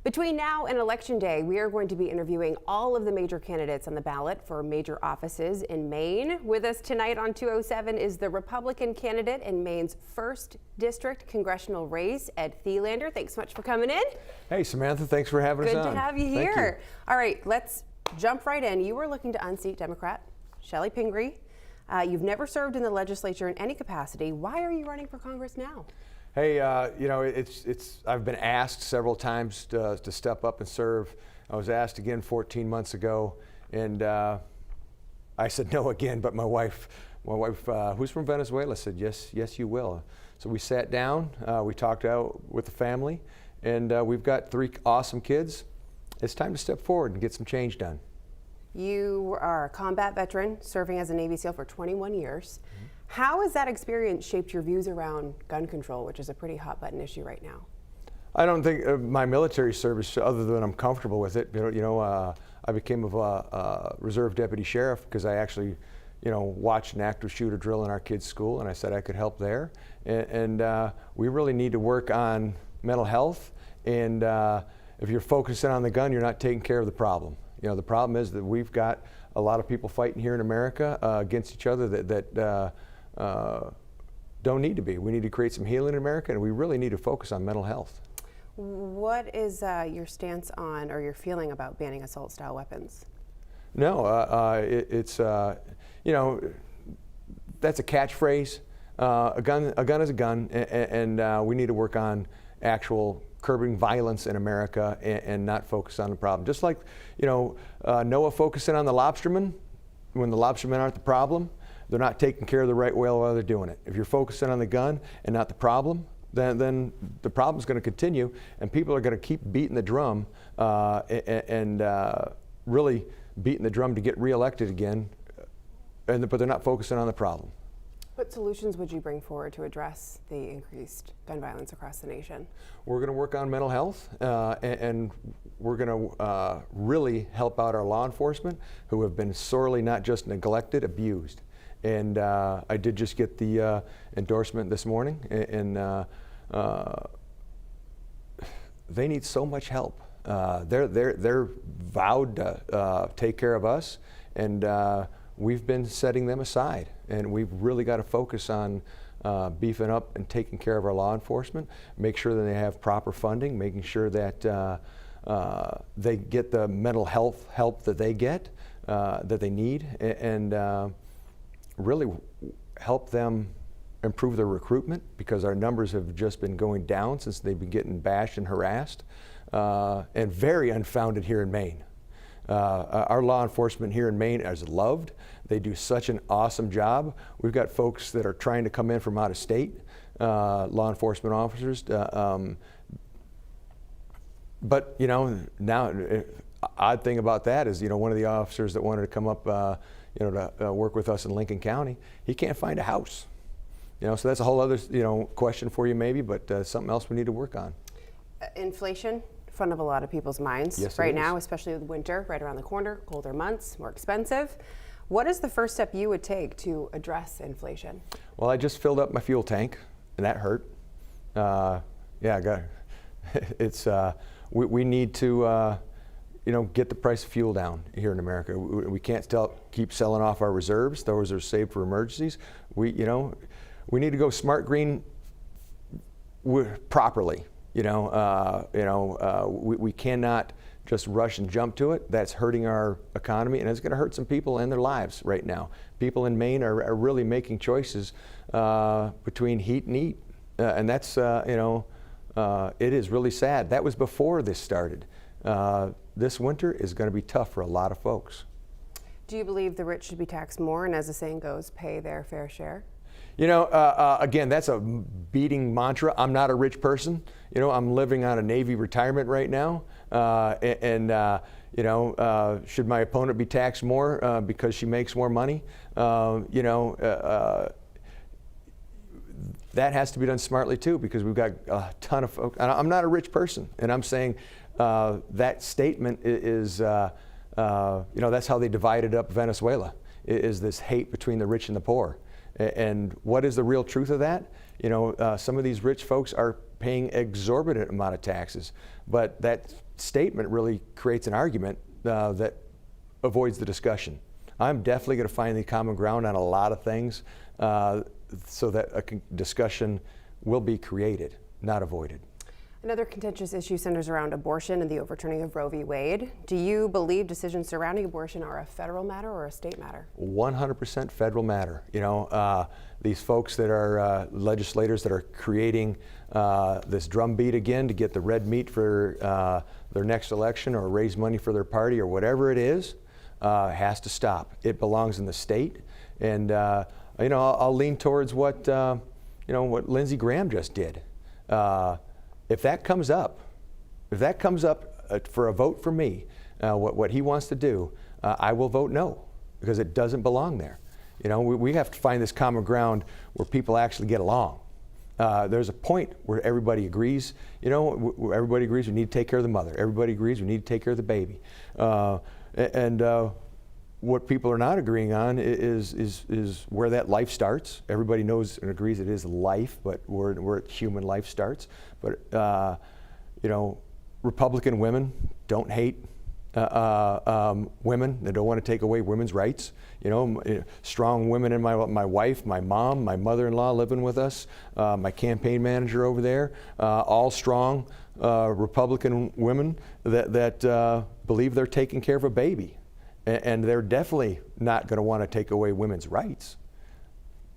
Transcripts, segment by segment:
Between now and Election Day, we are going to be interviewing all of the major candidates on the ballot for major offices in Maine. With us tonight on 207 is the Republican candidate in Maine's 1st District congressional race, Ed Thelander. Thanks so much for coming in. Hey, Samantha, thanks for having us on. Good to have you here. All right, let's jump right in. You were looking to unseat Democrat Shelley Pingree. You've never served in the legislature in any capacity. Why are you running for Congress now? Hey, you know, I've been asked several times to step up and serve. I was asked again 14 months ago, and I said no again. But my wife, who's from Venezuela, said yes, you will. So we sat down, we talked out with the family, and we've got 3 awesome kids. It's time to step forward and get some change done. You are a combat veteran, serving as a Navy SEAL for 21 years. How has that experience shaped your views around gun control, which is a pretty hot button issue right now? I don't think my military service, other than I'm comfortable with it. I became a reserve deputy sheriff because I actually, watched an active shooter drill in our kids' school, and I said I could help there. And we really need to work on mental health. And if you're focusing on the gun, you're not taking care of the problem. The problem is that we've got a lot of people fighting here in America against each other that don't need to be. We need to create some healing in America, and we really need to focus on mental health. What is your stance on, or your feeling about banning assault-style weapons? No, it's that's a catchphrase. A gun is a gun, and we need to work on actual curbing violence in America and not focus on the problem. Just like, NOAA focusing on the lobstermen, when the lobstermen aren't the problem, they're not taking care of the right whale while they're doing it. If you're focusing on the gun and not the problem, then the problem's going to continue, and people are going to keep beating the drum and really beating the drum to get reelected again, but they're not focusing on the problem. What solutions would you bring forward to address the increased gun violence across the nation? We're going to work on mental health, and we're going to really help out our law enforcement who have been sorely not just neglected, abused. And I did just get the endorsement this morning, and they need so much help. They're vowed to take care of us, and we've been setting them aside, and we've really got to focus on beefing up and taking care of our law enforcement, make sure that they have proper funding, making sure that they get the mental health help that they get, that they need, and really help them improve their recruitment, because our numbers have just been going down since they've been getting bashed and harassed, and very unfounded here in Maine. Our law enforcement here in Maine is loved. They do such an awesome job. We've got folks that are trying to come in from out of state, law enforcement officers. But now, odd thing about that is, one of the officers that wanted to come up, to work with us in Lincoln County, he can't find a house. So that's a whole other, question for you maybe, but something else we need to work on. Inflation. Front of a lot of people's minds right now, especially with winter right around the corner, colder months, more expensive. What is the first step you would take to address inflation? Well, I just filled up my fuel tank, and that hurt. I got it's we need to get the price of fuel down here in America. We can't keep selling off our reserves. Those are saved for emergencies. We need to go smart green properly. We cannot just rush and jump to it. That's hurting our economy, and it's going to hurt some people and their lives right now. People in Maine are really making choices between heat and eat, and that's it is really sad. That was before this started. This winter is going to be tough for a lot of folks. Do you believe the rich should be taxed more, and as the saying goes, pay their fair share? Again, that's a beating mantra. I'm not a rich person. I'm living on a Navy retirement right now. Should my opponent be taxed more because she makes more money? That has to be done smartly too, because we've got a ton of folks. I'm not a rich person, and I'm saying that statement is, that's how they divided up Venezuela, is this hate between the rich and the poor. And what is the real truth of that? Some of these rich folks are paying exorbitant amount of taxes. But that statement really creates an argument that avoids the discussion. I'm definitely going to find the common ground on a lot of things so that a discussion will be created, not avoided. Another contentious issue centers around abortion and the overturning of Roe v. Wade. Do you believe decisions surrounding abortion are a federal matter or a state matter? 100% federal matter. You know, these folks that are legislators that are creating this drumbeat again to get the red meat for their next election or raise money for their party or whatever it is, has to stop. It belongs in the state. And, you know, I'll lean towards what, you know, what Lindsey Graham just did. If that comes up for a vote for me, what he wants to do, I will vote no, because it doesn't belong there. You know, we have to find this common ground where people actually get along. There's a point where everybody agrees, you know, everybody agrees we need to take care of the mother. Everybody agrees we need to take care of the baby. What people are not agreeing on is where that life starts. Everybody knows and agrees it is life, but where human life starts. But you know, Republican women don't hate women. They don't want to take away women's rights. You know, strong women in my wife, my mom, my mother-in-law living with us, my campaign manager over there, all strong Republican women that believe they're taking care of a baby. And they're definitely not going to want to take away women's rights.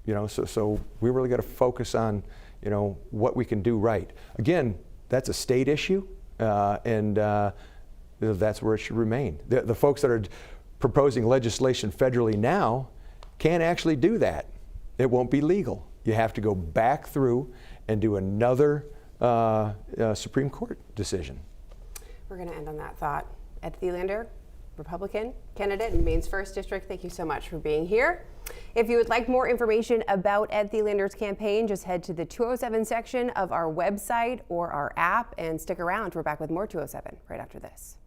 You know, so we really got to focus on, you know, what we can do right. Again, that's a state issue, and that's where it should remain. The folks that are proposing legislation federally now can't actually do that. It won't be legal. You have to go back through and do another Supreme Court decision. We're going to end on that thought. Ed Thelander, Republican candidate in Maine's 1st District, thank you so much for being here. If you would like more information about Ed Thelander's campaign, just head to the 207 section of our website or our app and stick around. We're back with more 207 right after this.